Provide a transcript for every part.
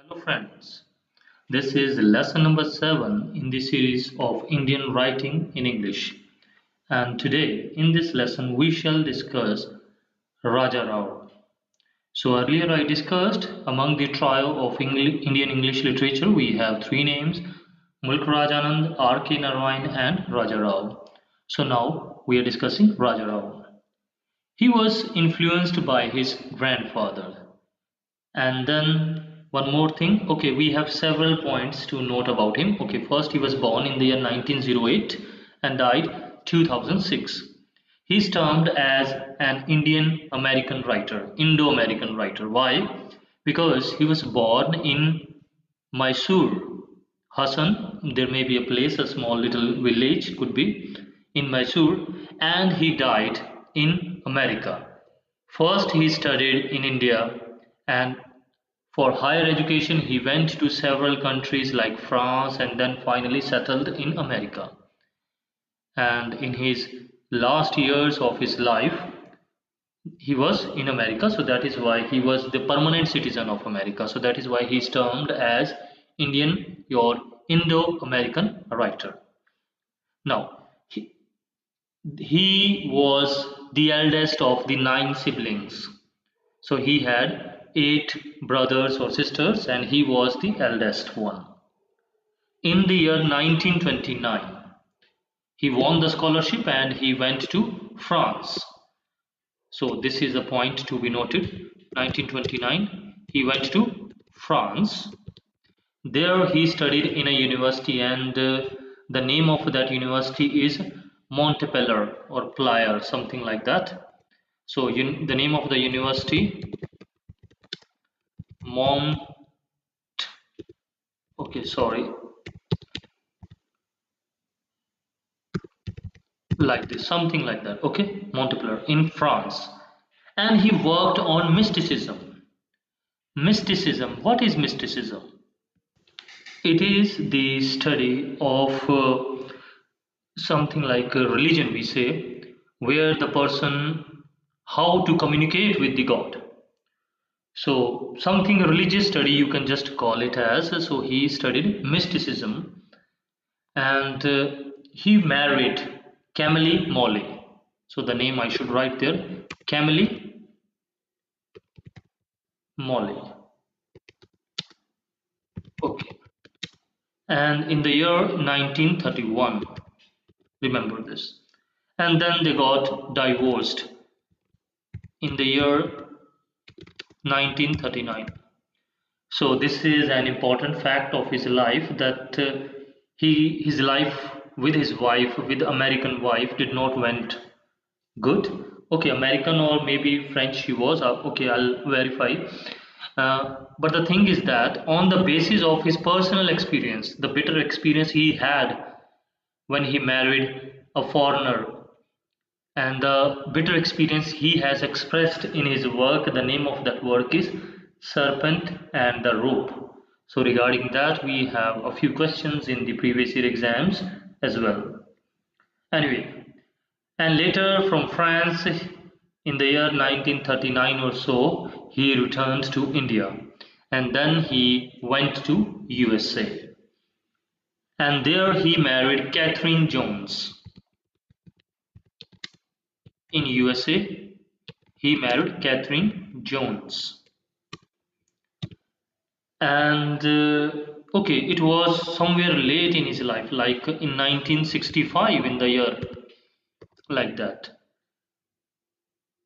Hello friends, this is lesson number 7 in the series of Indian writing in English. And today in this lesson we shall discuss Raja Rao. So earlier I discussed among the trio of Indian English literature we have three names: Mulk Rajanand, R.K. Narayan and Raja Rao. So now we are discussing Raja Rao. He was influenced by his grandfather. And then one more thing. Okay, we have several points to note about him. Okay, first he was born in the year 1908 and died 2006. He's termed as an Indian American writer, Indo-American writer. Why? Because he was born in Mysore, Hassan. There may be a place, a small little village, could be in Mysore, and he died in America. First, he studied in India, and for higher education, he went to several countries like France and then finally settled in America. And in his last years of his life, he was in America, so that is why he was the permanent citizen of America. So that is why he is termed as Indian or Indo-American writer. Now, he was the eldest of the 9 siblings. So he had 8 brothers or sisters, and he was the eldest one. In the year 1929, he won the scholarship and he went to France. So this is a point to be noted. 1929, he went to France. There he studied in a university, and the name of that university is Montpellier or Plier, something like that. So the name of the university, Mont. Okay, sorry, like this, something like that. Okay, Montpellier in France, and he worked on mysticism. Mysticism. What is mysticism? It is the study of something like a religion, we say, where the person how to communicate with the God. So something religious study you can just call it as. So he studied mysticism, and he married Camille Molly. So the name I should write there, Camille Molly. Okay. And in the year 1931, remember this. And then they got divorced in the year 1939. So this is an important fact of his life, that his life with his wife, with American wife, did not went good. Okay, American or maybe French she was. Okay, I'll verify. But the thing is that on the basis of his personal experience, the bitter experience he had when he married a foreigner, and the bitter experience he has expressed in his work, the name of that work is Serpent and the Rope. So regarding that, we have a few questions in the previous year exams as well. Anyway, and later from France in the year 1939 or so, he returned to India, and then he went to USA. And there he married Catherine Jones. In USA, he married Catherine Jones. And okay, it was somewhere late in his life, like in 1965, in the year, like that.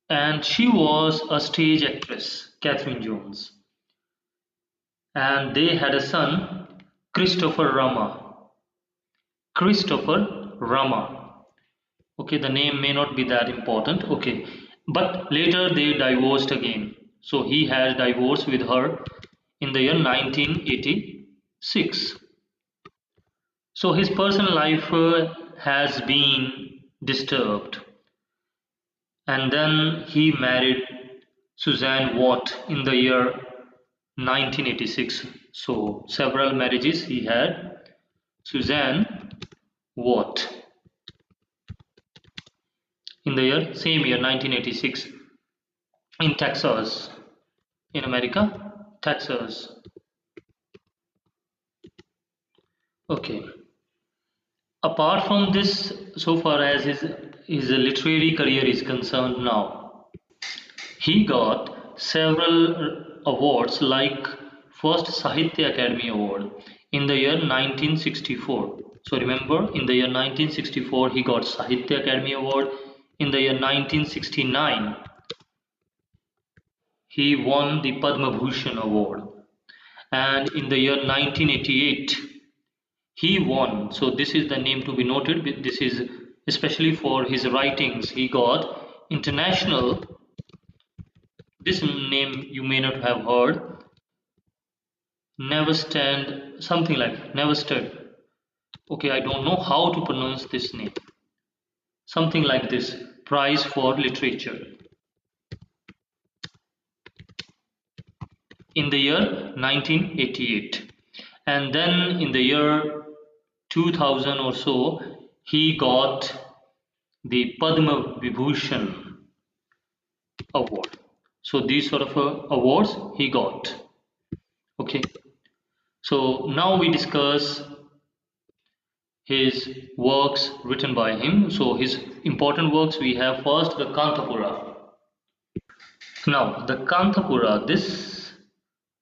And she was a stage actress, Catherine Jones. And they had a son, Christopher Rama. Christopher Rama. Okay, the name may not be that important. Okay, but later they divorced again. So he has divorced with her in the year 1986. So his personal life has been disturbed. And then he married Suzanne Watt in the year 1986. So several marriages he had. Suzanne Watt in the year same year 1986 in Texas, in America, Texas. Okay. Apart from this, so far as his literary career is concerned now, he got several awards like first Sahitya Academy Award in the year 1964. So remember, in the year 1964 he got Sahitya Academy Award. In the year 1969 he won the Padma Bhushan Award, and in the year 1988 he won. So this is the name to be noted. This is especially for his writings. He got international. This name you may not have heard. Never stand, something like never stood. Okay, I don't know how to pronounce this name. Something like this. Prize for literature in the year 1988, and then in the year 2000 or so, he got the Padma Vibhushan award. So these sort of awards he got. Okay. So now we discuss his works written by him. So his important works, we have first the Kanthapura. Now the Kanthapura, this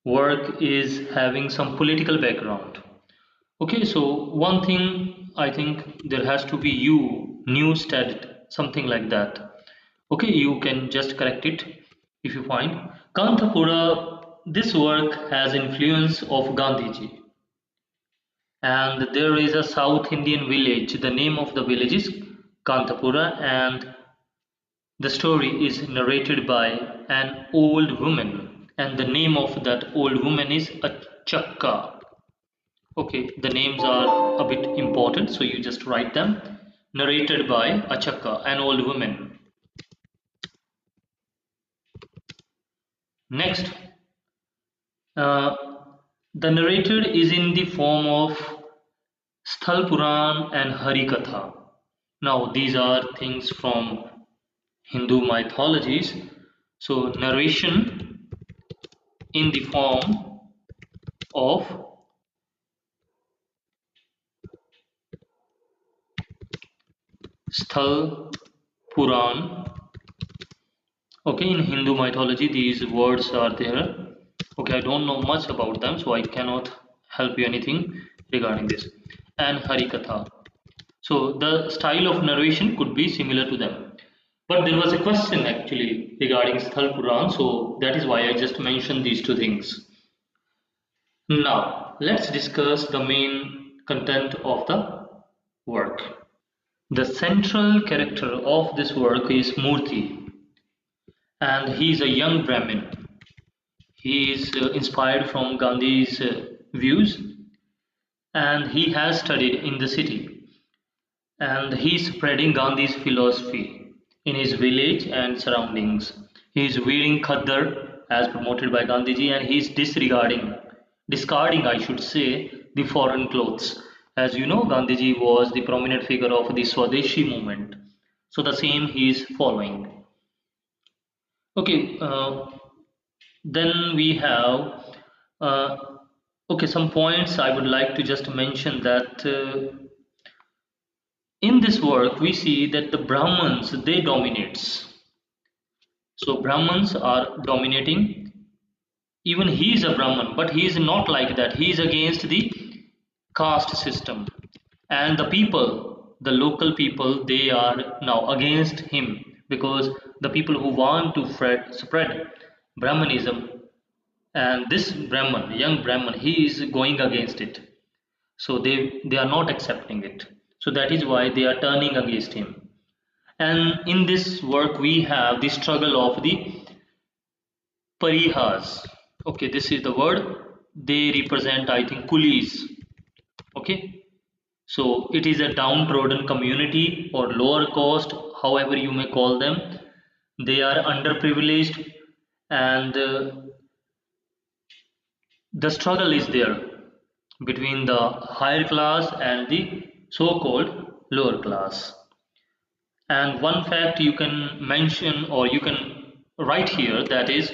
work is having some political background. Okay, so one thing I think there has to be new studied, something like that. Okay, you can just correct it if you find. Kanthapura, this work has influence of Gandhiji. And there is a South Indian village. The name of the village is Kanthapura, and the story is narrated by an old woman. And the name of that old woman is Achakka. Okay, the names are a bit important, so you just write them. Narrated by Achakka, an old woman. Next, uh, the narrator is in the form of Sthal Puran and Harikatha. Now, these are things from Hindu mythologies. So, narration in the form of Sthal Puran. Okay, in Hindu mythology, these words are there. Okay, I don't know much about them, so I cannot help you anything regarding this. And Harikatha. So the style of narration could be similar to them. But there was a question actually regarding Sthal Puran, so that is why I just mentioned these two things. Now, let's discuss the main content of the work. The central character of this work is Murthy, and he is a young Brahmin. He is inspired from Gandhi's views, and he has studied in the city, and he is spreading Gandhi's philosophy in his village and surroundings. He is wearing khaddar as promoted by Gandhiji, and he is discarding, I should say, the foreign clothes. As you know, Gandhiji was the prominent figure of the Swadeshi movement. So the same he is following. Okay, then we have uh, okay, some points I would like to just mention that in this work we see that the Brahmins they dominates. So Brahmins are dominating. Even he is a Brahman, but he is not like that. He is against the caste system, and the people, the local people, they are now against him because the people who want to spread Brahmanism, and this Brahman, young Brahman, he is going against it. So they are not accepting it. So that is why they are turning against him. And in this work we have the struggle of the parihas. Okay, this is the word. They represent, I think, coolies. Okay, so it is a downtrodden community or lower cost, however you may call them. They are underprivileged, and the struggle is there between the higher class and the so-called lower class. And one fact you can mention or you can write here, that is,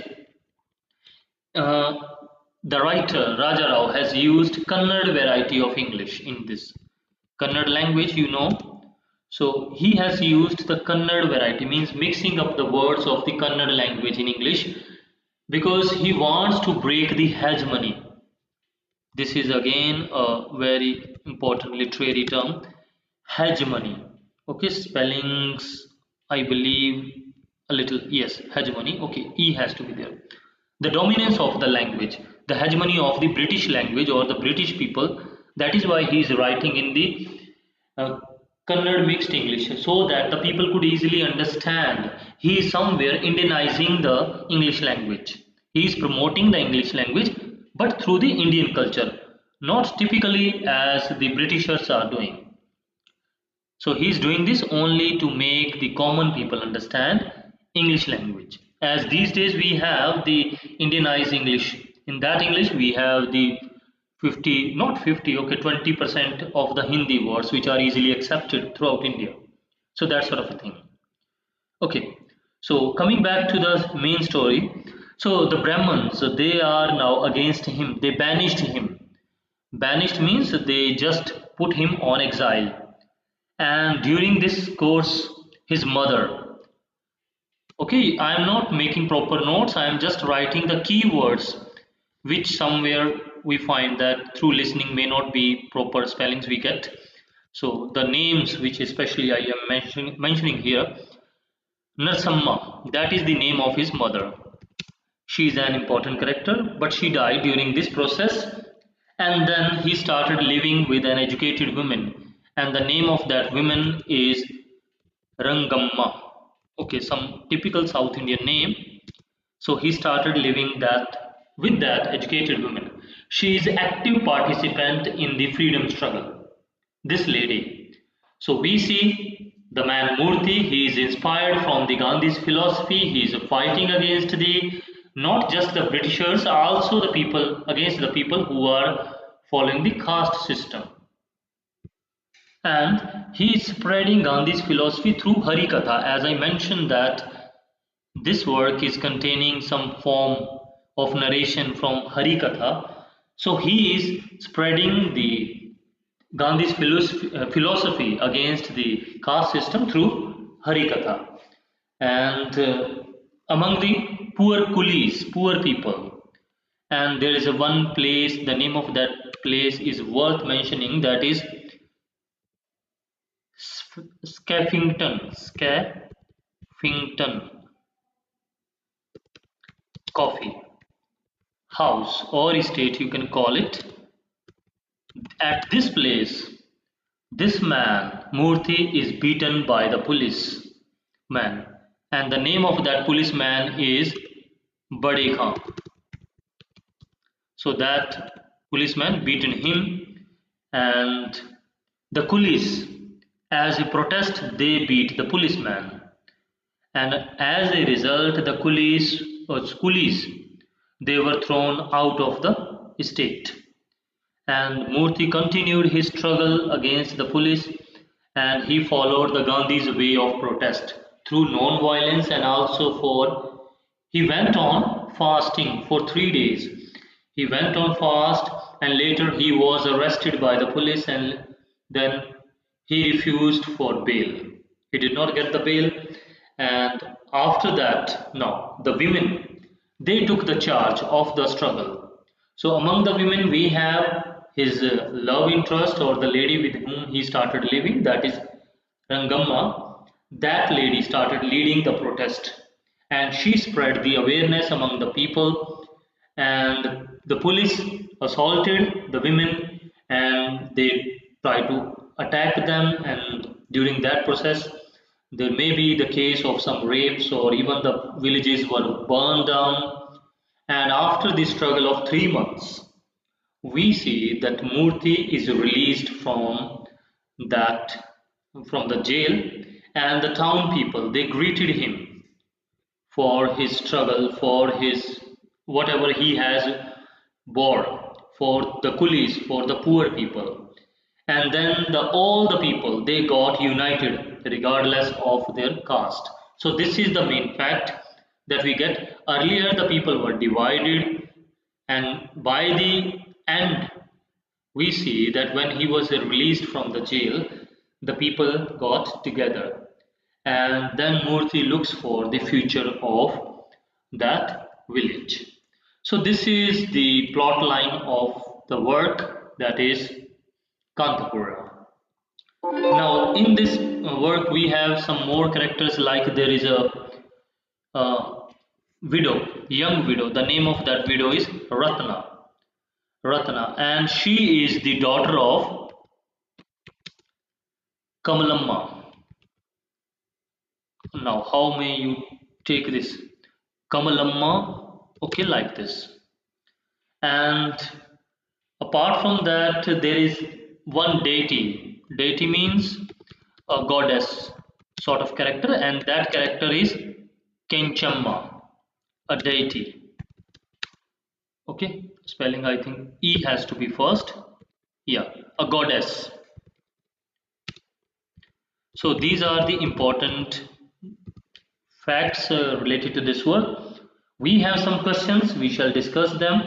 uh, the writer Raja Rao has used Kannada variety of English in this Kannada language, you know. So he has used the Kannada variety, means mixing up the words of the Kannada language in English because he wants to break the hegemony. This is again a very important literary term, hegemony. Okay, spellings, I believe a little, yes, hegemony. Okay, E has to be there. The dominance of the language, the hegemony of the British language or the British people. That is why he is writing in the uh, Kannada mixed English so that the people could easily understand. He is somewhere Indianizing the English language. He is promoting the English language but through the Indian culture, not typically as the Britishers are doing. So he is doing this only to make the common people understand English language. As these days we have the Indianized English. In that English we have the 50, not 50, okay, 20% of the Hindi words which are easily accepted throughout India. So that sort of a thing. Okay, so coming back to the main story. So the Brahmins, they are now against him. They banished him. Banished means they just put him on exile. And during this course, his mother, okay, I am not making proper notes, I am just writing the keywords which somewhere we find that through listening may not be proper spellings we get. So the names which especially I am mentioning here, Narsamma, that is the name of his mother. She is an important character, but she died during this process. And then he started living with an educated woman. And the name of that woman is Rangamma. Okay, some typical South Indian name. So he started living that with that educated woman. She is active participant in the freedom struggle. This lady. So we see the man Murthy, he is inspired from the Gandhi's philosophy, he is fighting against the not just the Britishers, also the people against the people who are following the caste system. And he is spreading Gandhi's philosophy through Harikatha. As I mentioned that this work is containing some form of narration from Harikatha. So he is spreading the Gandhi's philosophy against the caste system through Harikatha. And among the poor coolies, poor people, and there is a one place, the name of that place is worth mentioning, that is Scaffington Coffee House or estate, you can call it. At this place, this man, Murthy, is beaten by the policeman, and the name of that policeman is Bade Khan. So that policeman beaten him, and the coolies, as a protest, they beat the policeman, and as a result, the coolies, they were thrown out of the estate. And Murthy continued his struggle against the police, and he followed the Gandhi's way of protest through non-violence, and also for he went on fasting for 3 days. He went on fast, and later he was arrested by the police, and then he refused for bail. He did not get the bail, and after that, no, the women, they took the charge of the struggle. So among the women, we have his love interest or the lady with whom he started living, that is Rangamma. That lady started leading the protest, and she spread the awareness among the people, and the police assaulted the women, and they tried to attack them, and during that process there may be the case of some rapes, or even the villages were burned down. And after the struggle of 3 months, we see that Murthy is released that from the jail, and the town people, they greeted him for his struggle, for his whatever he has bore, for the coolies, for the poor people. And then all the people, they got united regardless of their caste. So this is the main fact that we get. Earlier the people were divided, And by the end, we see that when he was released from the jail, the people got together, and then Murthy looks for the future of that village. So this is the plot line of the work, that is Kanthapura. Now in this work we have some more characters, like there is a widow, young widow. The name of that widow is Ratna, and she is the daughter of Kamalamma. Now, how may you take this? Kamalamma, okay, like this. And apart from that, there is one deity. Deity means a goddess sort of character, and that character is Kenchamma, a deity. Okay, spelling, I think E has to be first. Yeah, a goddess. So these are the important facts related to this work. We have some questions, we shall discuss them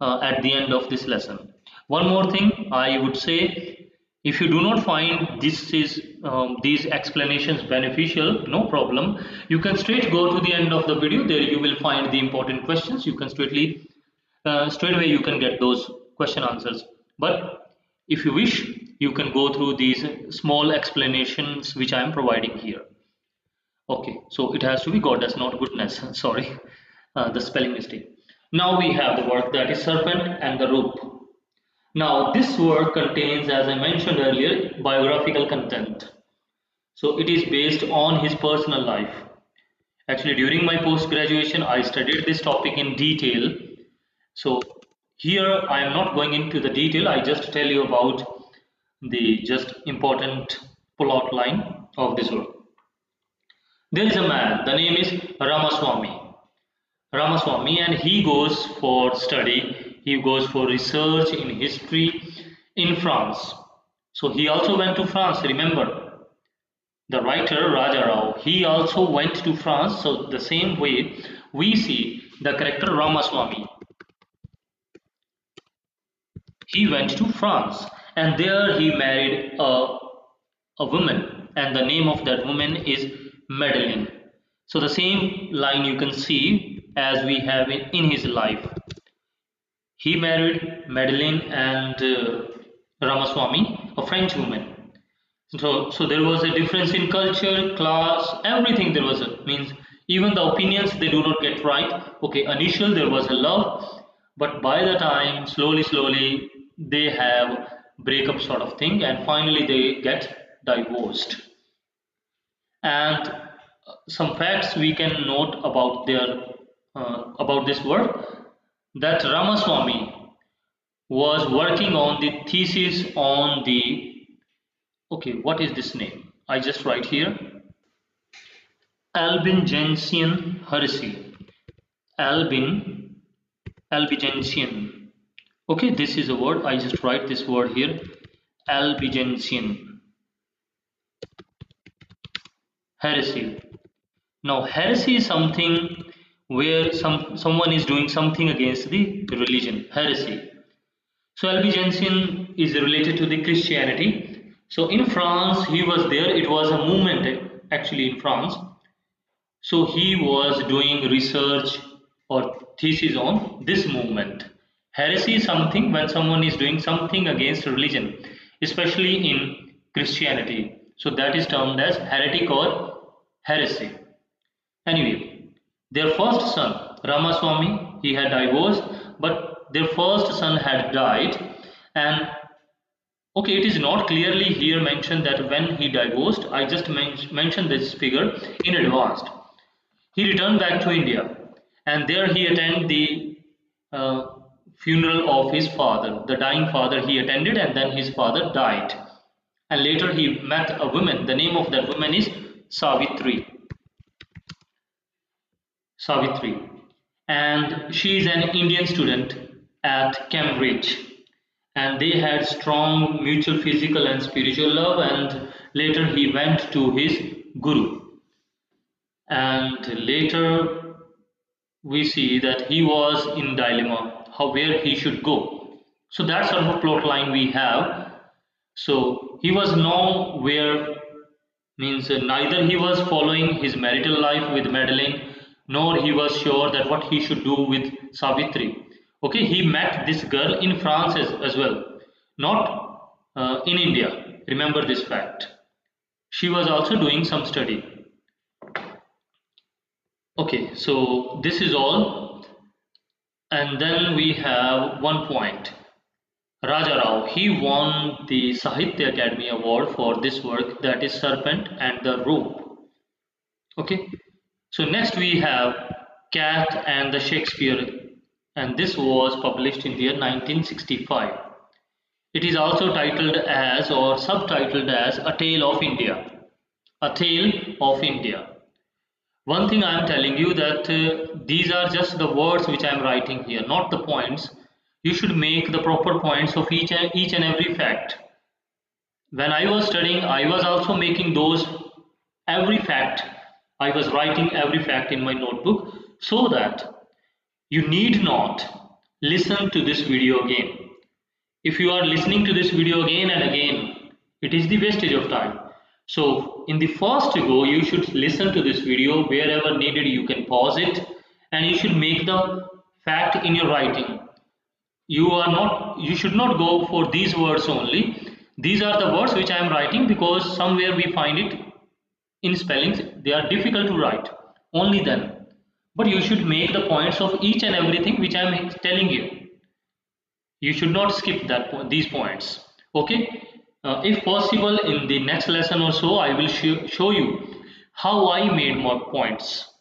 at the end of this lesson. One more thing I would say, if you do not find these explanations beneficial, no problem. You can straight go to the end of the video. There you will find the important questions. You can straight away you can get those question answers. But if you wish, you can go through these small explanations which I am providing here. Okay, so it has to be goddess, not goodness. Sorry, the spelling mistake. Now we have the work, that is Serpent and the Rope. Now this work contains, as I mentioned earlier, biographical content. So it is based on his personal life. Actually, during my post-graduation, I studied this topic in detail. So here I am not going into the detail. I just tell you about the just important plot line of this work. There is a man, the name is Ramaswamy, and he goes for study, he goes for research in history in France. So he also went to France, remember. The writer Raja Rao, he also went to France. So the same way we see the character Ramaswamy. He went to France, and there he married a woman, and the name of that woman is Madeline. So the same line you can see as we have in his life. He married Madeline and Ramaswamy, a French woman. So there was a difference in culture, class, everything. There was a, means even the opinions they do not get right. Okay, initial there was a love, but by the time slowly they have breakup sort of thing, and finally they get divorced. And some facts we can note about about this work, that Ramaswamy was working on the thesis on the, okay, what is this name? I just write here, Albigensian heresy. Albigensian. Okay, this is a word. I just write this word here, Albigensian heresy. Now, heresy is something where someone is doing something against the religion. Heresy. So Albigensian is related to the Christianity. So in France, he was there. It was a movement actually in France. So he was doing research or thesis on this movement. Heresy is something when someone is doing something against religion, especially in Christianity. So that is termed as heretic or heresy. Anyway, their first son, Ramaswamy, he had divorced, but their first son had died. And okay, it is not clearly here mentioned that when he divorced. I just mentioned this figure in advance. He returned back to India, and there he attended the funeral of his father. The dying father he attended, and then his father died. And later he met a woman. The name of that woman is Savitri. And she is an Indian student at Cambridge. And they had strong mutual physical and spiritual love, and later he went to his guru. And later we see that he was in dilemma how where he should go. So that sort of a plot line we have. So he was nowhere, means neither he was following his marital life with Madeline, nor he was sure that what he should do with Savitri. Okay, he met this girl in France as well, not in India. Remember this fact. She was also doing some study. Okay, so this is all, and then we have one point. Raja Rao, he won the Sahitya Academy Award for this work, that is Serpent and the Rope. Okay, so next we have Cat and the Shakespeare, and this was published in the year 1965. It is also titled as or subtitled as A Tale of India. A Tale of India. One thing I am telling you that these are just the words which I am writing here, not the points. You should make the proper points of each and every fact. When I was studying, I was also making those every fact. I was writing every fact in my notebook so that you need not listen to this video again. If you are listening to this video again and again, it is the wastage of time. So in the first go, you should listen to this video. Wherever needed, you can pause it, and you should make the fact in your writing. You should not go for these words only. These are the words which I am writing because somewhere we find it in spellings, they are difficult to write, only then. But you should make the points of each and everything which I am telling you. You should not skip these points. Okay, if possible in the next lesson or so, I will show you how I made my points,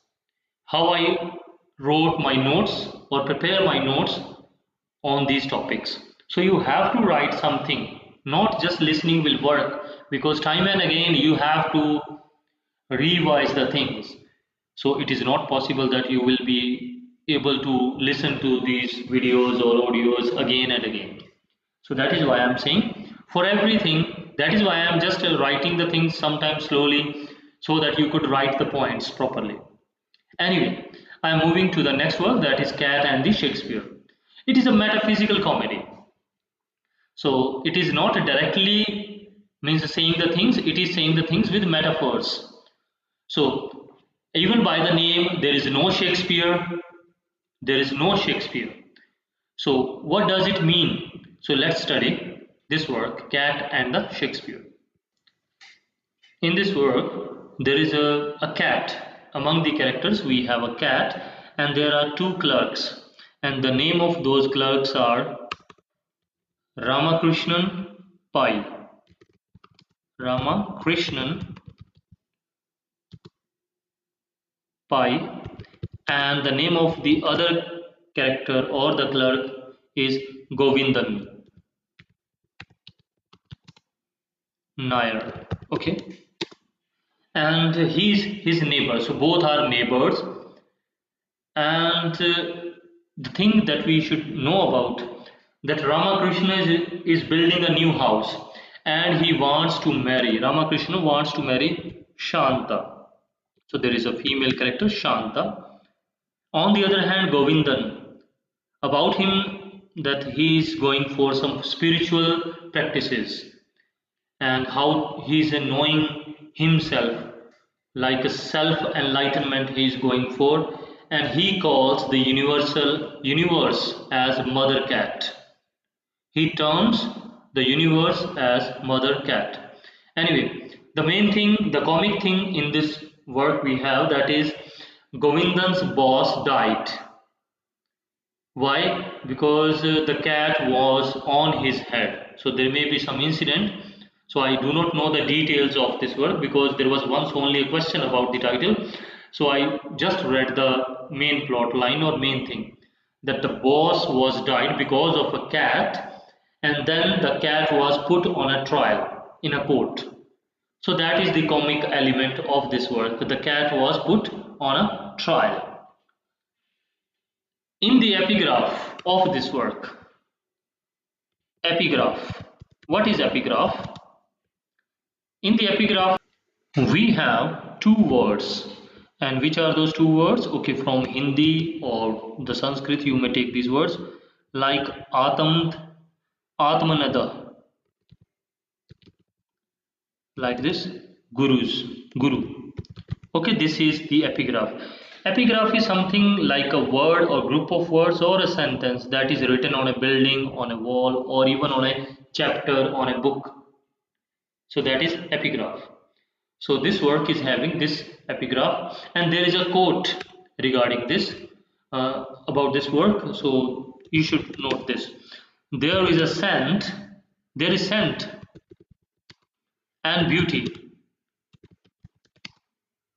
how I wrote my notes or prepare my notes on these topics. So you have to write something, not just listening will work, because time and again you have to revise the things. So it is not possible that you will be able to listen to these videos or audios again and again. So that is why I am saying for everything, that is why I am just writing the things sometimes slowly so that you could write the points properly. Anyway, I am moving to the next work, that is Cat and the Shakespeare. It is a metaphysical comedy. So it is not directly means saying the things, it is saying the things with metaphors. So even by the name, there is no Shakespeare, there is no Shakespeare. So what does it mean? So let's study this work, Cat and the Shakespeare. In this work, there is a cat. Among the characters, we have a cat, and there are two clerks. And the name of those clerks are Ramakrishnan Pai. Ramakrishnan Pai. And the name of the other character or the clerk is Govindan Nair. Okay. And he's his neighbor. So both are neighbors. And the thing that we should know about that Ramakrishna is building a new house, and he wants to marry. Ramakrishna wants to marry Shanta. So there is a female character, Shanta. On the other hand, Govindan, about him that he is going for some spiritual practices and how he is knowing himself, like a self enlightenment he is going for, and he calls the universe as mother cat. He terms the universe as mother cat. Anyway, the main thing, the comic thing in this work we have, that is Govindan's boss died. Why? Because the cat was on his head. So there may be some incident. So I do not know the details of this work because there was once only a question about the title. So I just read the main plot line or main thing, that the boss was died because of a cat, and then the cat was put on a trial in a court. So that is the comic element of this work. The cat was put on a trial. In the epigraph of this work, epigraph. What is epigraph? In the epigraph, we have two words. And which are those two words? Okay, from Hindi or the Sanskrit, you may take these words like Atmanada, like this, Guru. Okay, this is the epigraph. Epigraph is something like a word or group of words or a sentence that is written on a building, on a wall, or even on a chapter on a book. So that is epigraph. So this work is having this epigraph, and there is a quote regarding this about this work. So you should note this. There is a scent, there is scent and beauty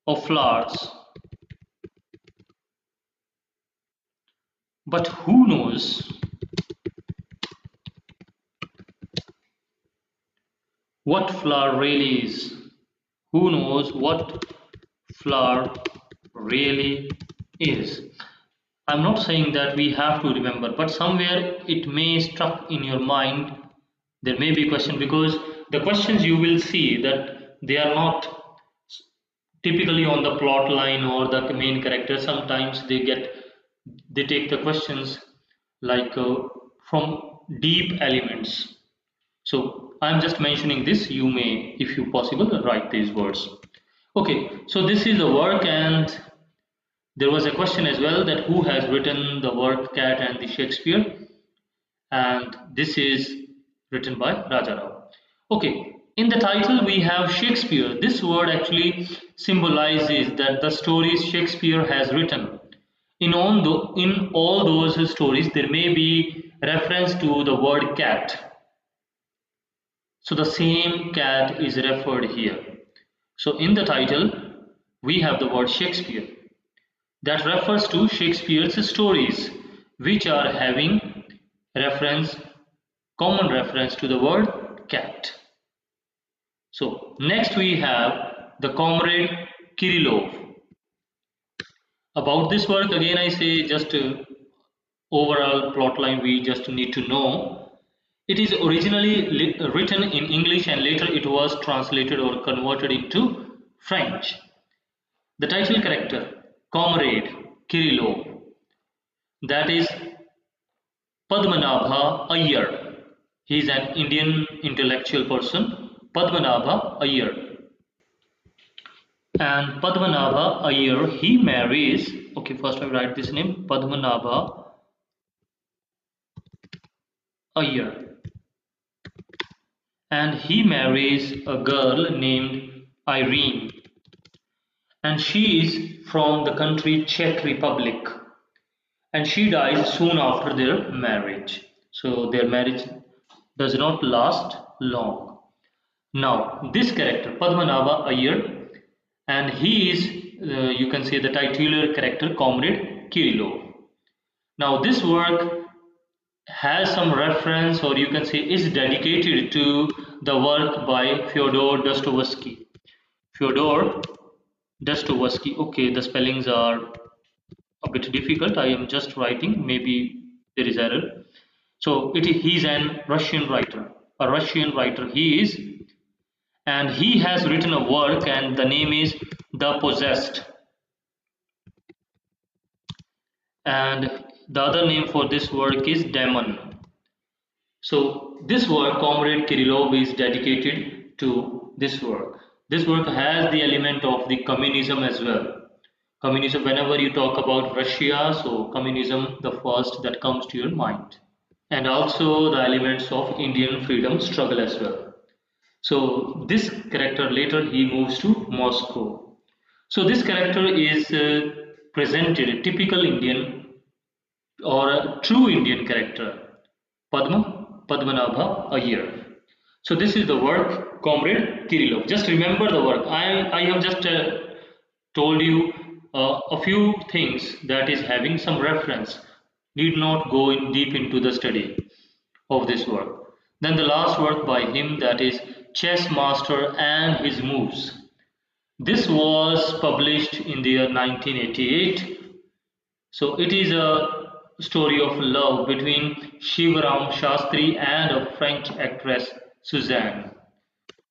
of flowers, but who knows what flower really is? Who knows what flower really is? I'm not saying that we have to remember, but somewhere it may struck in your mind. There may be a question because the questions you will see that they are not typically on the plot line or the main character. Sometimes they take the questions like from deep elements. So I'm just mentioning this. You may, if you possible, write these words. Okay, so this is the work, and there was a question as well that who has written the work Cat and the Shakespeare, and this is written by Rajarao. Okay, in the title we have Shakespeare. This word actually symbolizes that the stories Shakespeare has written. In all those stories, there may be reference to the word cat. So the same cat is referred here. So in the title, we have the word Shakespeare. That refers to Shakespeare's stories, which are having reference, common reference to the word cat. So next we have the Comrade Kirillov. About this work, again I say just overall plotline we just need to know. It is originally written in English and later it was translated or converted into French. The title character, Comrade Kirillov, that is Padmanabha Iyer. He is an Indian intellectual person, Padmanabha Iyer. And Padmanabha Iyer, he marries, okay, first I write this name, Padmanabha Iyer. And he marries a girl named Irene. And she is from the country Czech Republic. And she dies soon after their marriage. So their marriage does not last long. Now, this character, Padmanabha Iyer, and he is, you can say, the titular character, Comrade Kirillov. Now, this work has some reference, or you can say, is dedicated to the work by Fyodor Dostoevsky. Fyodor Dostoevsky. Okay, the spellings are a bit difficult. I am just writing. Maybe there is error. So he's an Russian writer. A Russian writer he is, and he has written a work, and the name is The Possessed. And the other name for this work is Demon. So this work, Comrade Kirillov, is dedicated to this work. This work has the element of the communism as well. Communism, whenever you talk about Russia, so communism, the first that comes to your mind. And also the elements of Indian freedom struggle as well. So this character later he moves to Moscow. So this character is presented a typical Indian or a true Indian character, Padmanabha Iyer. So this is the work, Comrade Kirillov. Just remember the work. I have just told you a few things that is having some reference. Need not go in deep into the study of this work. Then the last work by him, that is Chess Master and His Moves. This was published in the year 1988. So it is a story of love between Shivaram Shastri and a French actress Suzanne.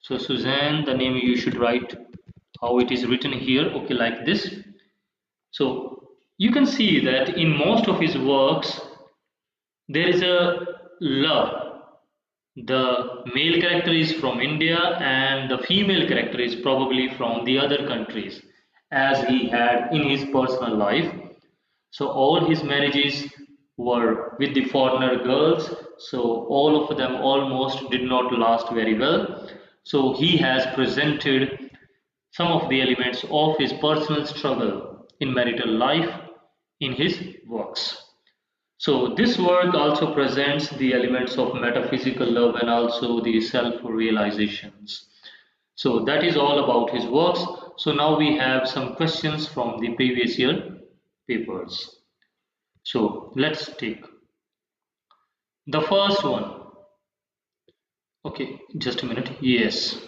So Suzanne, the name you should write how it is written here, okay, like this. So you can see that in most of his works There is a love. The male character is from India and the female character is probably from the other countries, as he had in his personal life. So all his marriages were with the foreigner girls, so all of them almost did not last very well. So he has presented some of the elements of his personal struggle in marital life in his works. So this work also presents the elements of metaphysical love and also the self-realizations. So that is all about his works. So now we have some questions from the previous year papers. So let's take the first one. Okay, just a minute. Yes.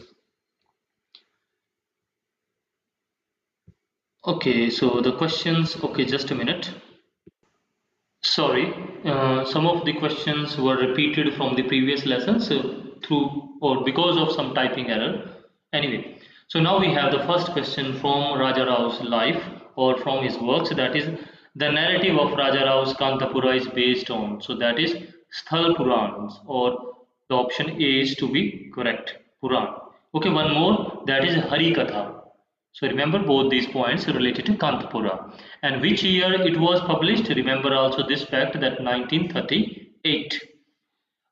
Okay, so the questions. Okay, just a minute. Sorry, some of the questions were repeated from the previous lessons through or because of some typing error. Anyway, so now we have the first question from Raja Rao's life or from his works, that is the narrative of Raja Rao's Kanthapura is based on. So that is Sthal Purans, or the option A is to be correct, Puran. Okay, one more, that is Hari Katha. So remember both these points related to Kanthapura. And which year it was published? Remember also this fact that 1938.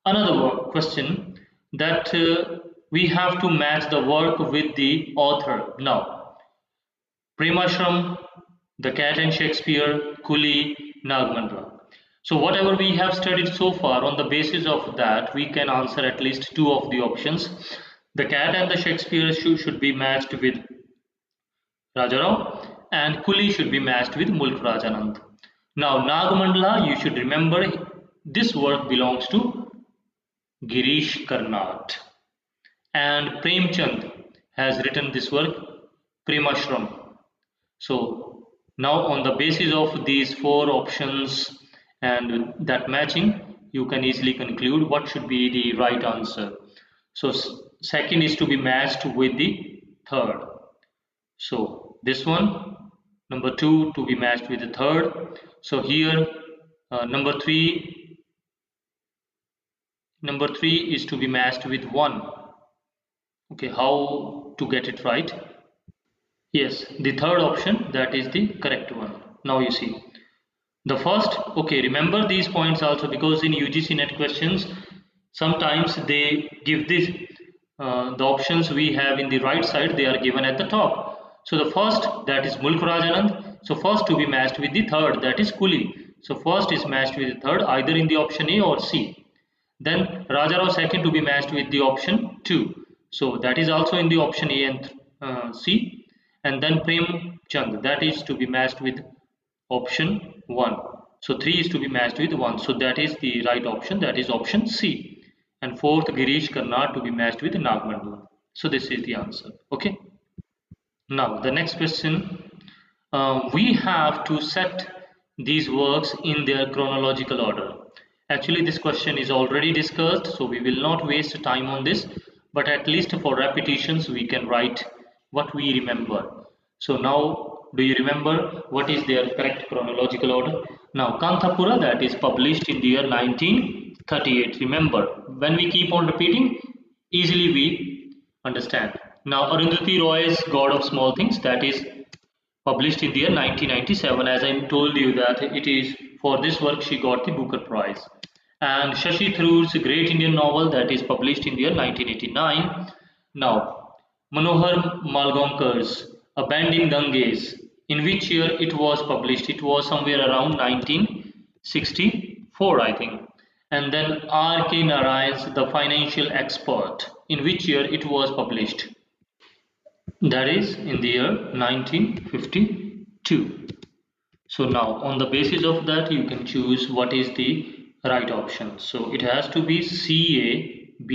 Another question that we have to match the work with the author. Now, Premashram, The Cat and Shakespeare, Kuli, Nagmandra. So whatever we have studied so far, on the basis of that, we can answer at least two of the options. The Cat and the Shakespeare should be matched with Rajarao, and Kuli should be matched with Mulk Rajanand. Now, Nagamandala, you should remember this work belongs to Girish Karnad, and Premchand has written this work, Premashram. So, now on the basis of these four options and that matching, you can easily conclude what should be the right answer. So, second is to be matched with the third. So this one, number two to be matched with the third. So here, number three is to be matched with one. Okay, how to get it right? Yes, the third option, that is the correct one. Now you see. The first, okay, remember these points also, because in UGC net questions, sometimes they give this, the options we have in the right side, they are given at the top. So the first, that is Mulk Rajanand. So first to be matched with the third, that is Kuli. So first is matched with the third, either in the option A or C. Then Rajarao second to be matched with the option 2. So that is also in the option A and C. And then Prem Chand, that is to be matched with option 1. So 3 is to be matched with 1. So that is the right option, that is option C. And fourth, Girish Karnad to be matched with Nagmandala. So this is the answer. Okay. Now the next question, we have to set these works in their chronological order. Actually this question is already discussed, so we will not waste time on this, but at least for repetitions we can write what we remember. So now, do you remember what is their correct chronological order? Now Kanthapura, that is published in the year 1938. Remember, when we keep on repeating, easily we understand. Now Arundhati Roy's God of Small Things, that is published in the year 1997. As I told you that it is for this work she got the Booker Prize. And Shashi Tharoor's Great Indian Novel, that is published in the year 1989. Now Manohar Malgonkar's Abandoned Ganges, in which year it was published? It was somewhere around 1964, I think. And then R.K. Narayan's The Financial Expert, in which year it was published? That is in the year 1952. So now on the basis of that you can choose what is the right option. So it has to be CAB.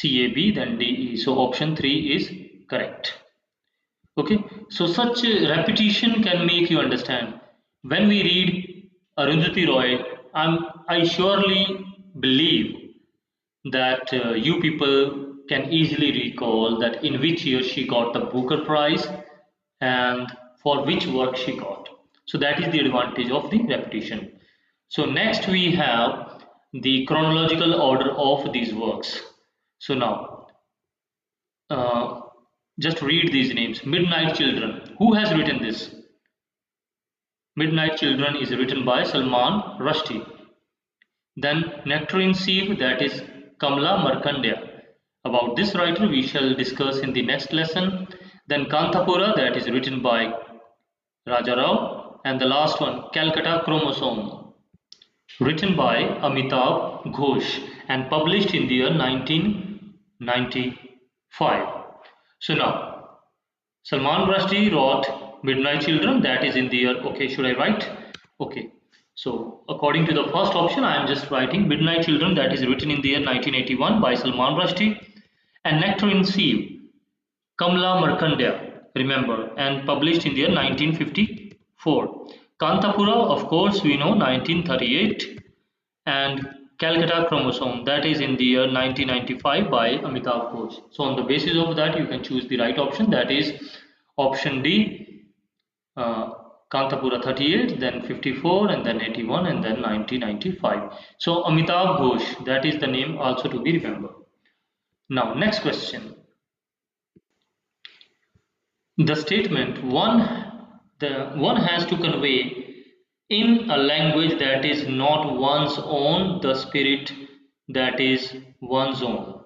CAB, then DE. So option 3 is correct. Okay, so such repetition can make you understand. When we read Arundhati Roy, I surely believe that you people can easily recall that in which year she got the Booker Prize and for which work she got. So that is the advantage of the repetition. So next we have the chronological order of these works. So now, uh, just read these names. Midnight Children. Who has written this? Midnight Children is written by Salman Rushdie. Then Nectarine Sieve, that is Kamala Markandeya. About this writer we shall discuss in the next lesson. Then Kanthapura, that is written by Raja Rao. And the last one, Calcutta Chromosome, written by Amitav Ghosh and published in the year 1995. So now, Salman Rushdie wrote Midnight Children, that is in the year, okay, should I write? Okay, so according to the first option, I am just writing Midnight Children, that is written in the year 1981 by Salman Rushdie, and Nectarine Sieve, Kamala Markandeya, remember, and published in the year 1954. Kanthapura, of course, we know 1938, and Calcutta Chromosome, that is in the year 1995 by Amitav Ghosh. So on the basis of that, you can choose the right option, that is option D, uh, Kanthapura 38, then 54, and then 81, and then 1995. So Amitav Ghosh, that is the name also to be remembered. Now next question. The statement one has to convey in a language that is not one's own the spirit that is one's own.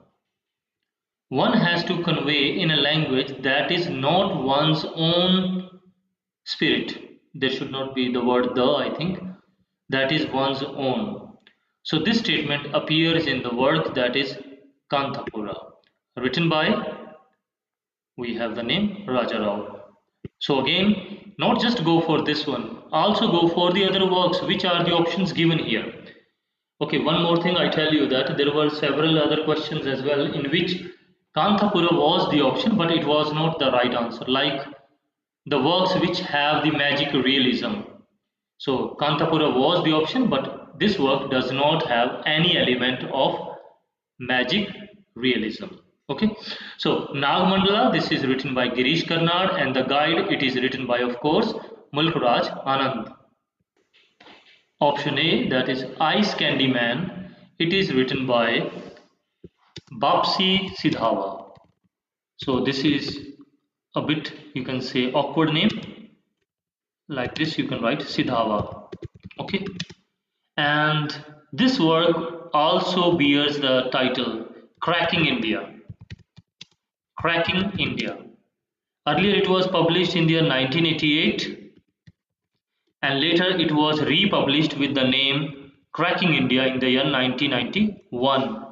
One has to convey in a language that is not one's own spirit. There should not be the word the, I think. That is one's own. So this statement appears in the work that is Kanthapura, written by, we have the name Raja Rao. So again, not just go for this one, also go for the other works. Which are the options given here? Okay, one more thing I tell you, that there were several other questions as well in which Kanthapura was the option, but it was not the right answer. Like the works which have the magic realism. So Kanthapura was the option, but this work does not have any element of magic realism. Okay, so Nagmandala, this is written by Girish Karnad, and the guide, it is written by, of course, Mulkraj Anand. Option A, that is Ice Candy Man, it is written by Bapsi Sidhawa. So this is a bit, you can say, awkward name. Like this you can write Sidhawa. Okay, and this work also bears the title Cracking India. Cracking India. Earlier it was published in the year 1988, and later it was republished with the name Cracking India in the year 1991.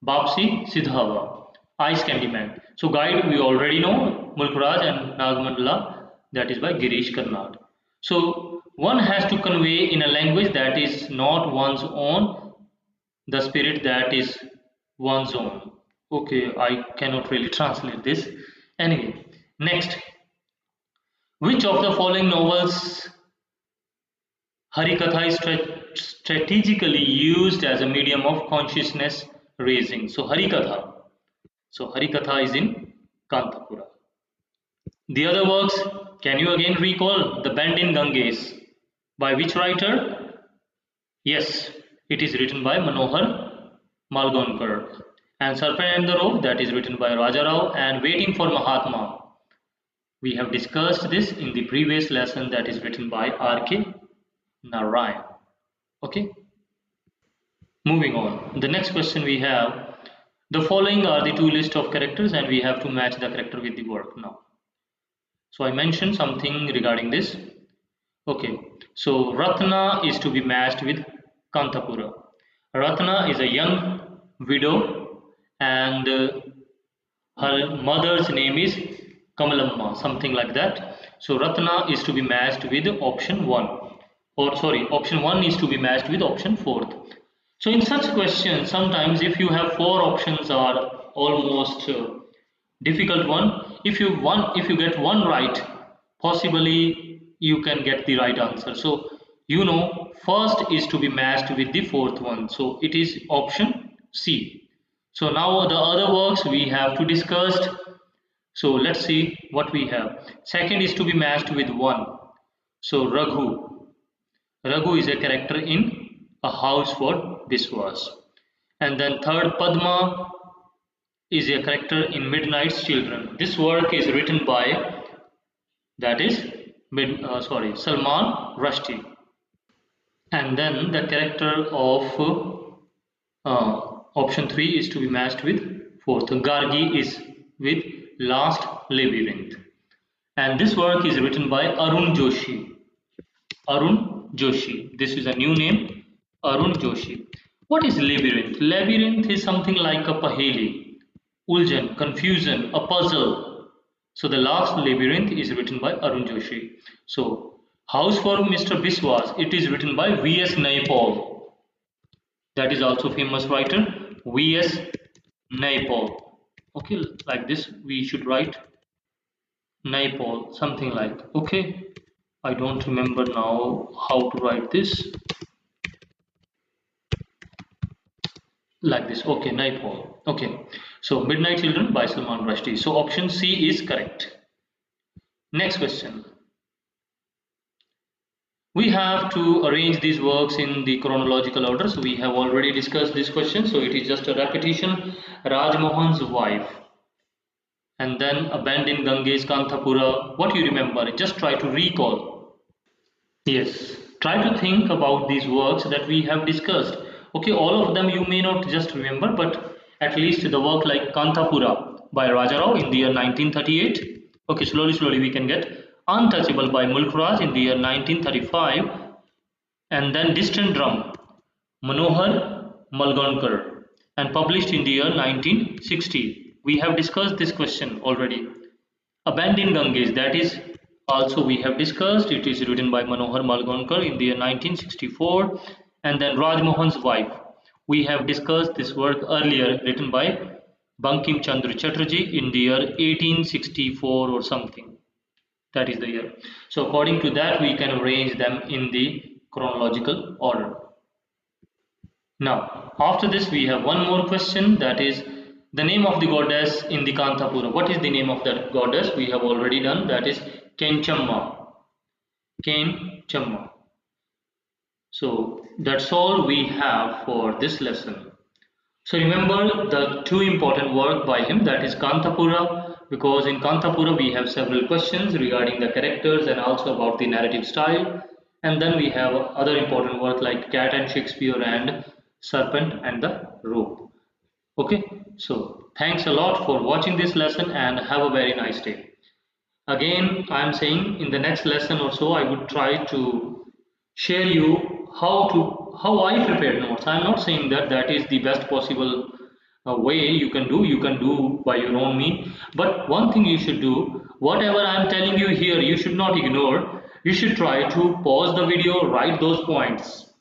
Bapsi Sidhawa, Ice Candy Man. So guide we already know, Mulkraj and Nagmandala, that is by Girish Karnad. So one has to convey in a language that is not one's own the spirit that is one's own. Okay, I cannot really translate this. Anyway, next, which of the following novels Harikatha is strategically used as a medium of consciousness raising? So Harikatha. So Harikatha is in Kanthapura. The other works, can you again recall The Bend in Ganges? By which writer? Yes, it is written by Manohar Malgonkar. And Serpent and the Rope, that is written by Raja Rao, and Waiting for Mahatma. We have discussed this in the previous lesson, that is written by R.K. Narayan. Okay, moving on. The next question we have, the following are the two lists of characters and we have to match the character with the work now. So I mentioned something regarding this. Okay, so Ratna is to be matched with Kanthapura. Ratna is a young widow, and her mother's name is Kamalamma, something like that. So Ratna is to be matched with option 1. Or sorry, option 1 is to be matched with option 4th. So in such questions, sometimes if you have 4 options are almost difficult one. If you get one right, possibly you can get the right answer. So you know, first is to be matched with the 4th one. So it is option C. So now the other works we have to discuss. So let's see what we have. Second is to be matched with 1. So Raghu is a character in A house for Biswas. And then third, Padma is a character in Midnight's Children. This work is written by, that is Salman Rushdie. And then the character of option 3 is to be matched with fourth. Gargi is with Last Labyrinth. And this work is written by Arun Joshi. Arun Joshi. This is a new name, Arun Joshi. What is labyrinth? Labyrinth is something like a paheli, uljan, confusion, a puzzle. So the last labyrinth is written by Arun Joshi. So House for Mr. Biswas, it is written by V.S. Naipaul. That is also famous writer, V.S. Naipaul. Okay, like this we should write Naipaul, something like. Okay, I don't remember now how to write this. Like this. Okay, Nightfall. Okay, so Midnight Children by Salman Rushdie. So option C is correct. Next question. We have to arrange these works in the chronological order. So we have already discussed this question. So it is just a repetition. Raj Mohan's wife. And then Abandoned Ganges, Kanthapura. What you remember? Just try to recall. Yes, try to think about these works that we have discussed. Okay, all of them you may not just remember, but at least the work like Kanthapura by Rajarao in the year 1938. Okay, slowly we can get Untouchable by Mulk Raj in the year 1935, and then Distant Drum, Manohar Malgonkar, and published in the year 1960. We have discussed this question already. Abandoned Ganges, that is also we have discussed. It is written by Manohar Malgonkar in the year 1964. And then Raj Mohan's wife. We have discussed this work earlier, written by Bankim Chandra Chatterjee in the year 1864 or something. That is the year. So according to that, we can arrange them in the chronological order. Now, after this, we have one more question, that is the name of the goddess in the Kanthapura. What is the name of that goddess? We have already done, that is Kenchamma. Kenchamma. So that's all we have for this lesson. So remember the two important work by him, that is Kanthapura, because in Kanthapura we have several questions regarding the characters and also about the narrative style. And then we have other important work like Cat and Shakespeare and Serpent and the Rope. Okay, so thanks a lot for watching this lesson and have a very nice day. Again, I am saying in the next lesson or so, I would try to share you how I prepare notes. I am not saying that that is the best possible way you can do by your own means. But one thing you should do, whatever I am telling you here, you should not ignore. You should try to pause the video, write those points.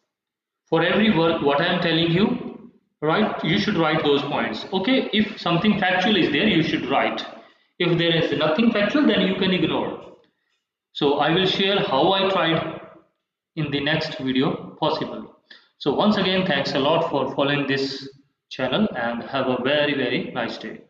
For every work, what I am telling you, right, you should write those points. Okay, if something factual is there, you should write. If there is nothing factual, then you can ignore. So I will share how I tried in the next video possible. So once again, thanks a lot for following this channel and have a very nice day.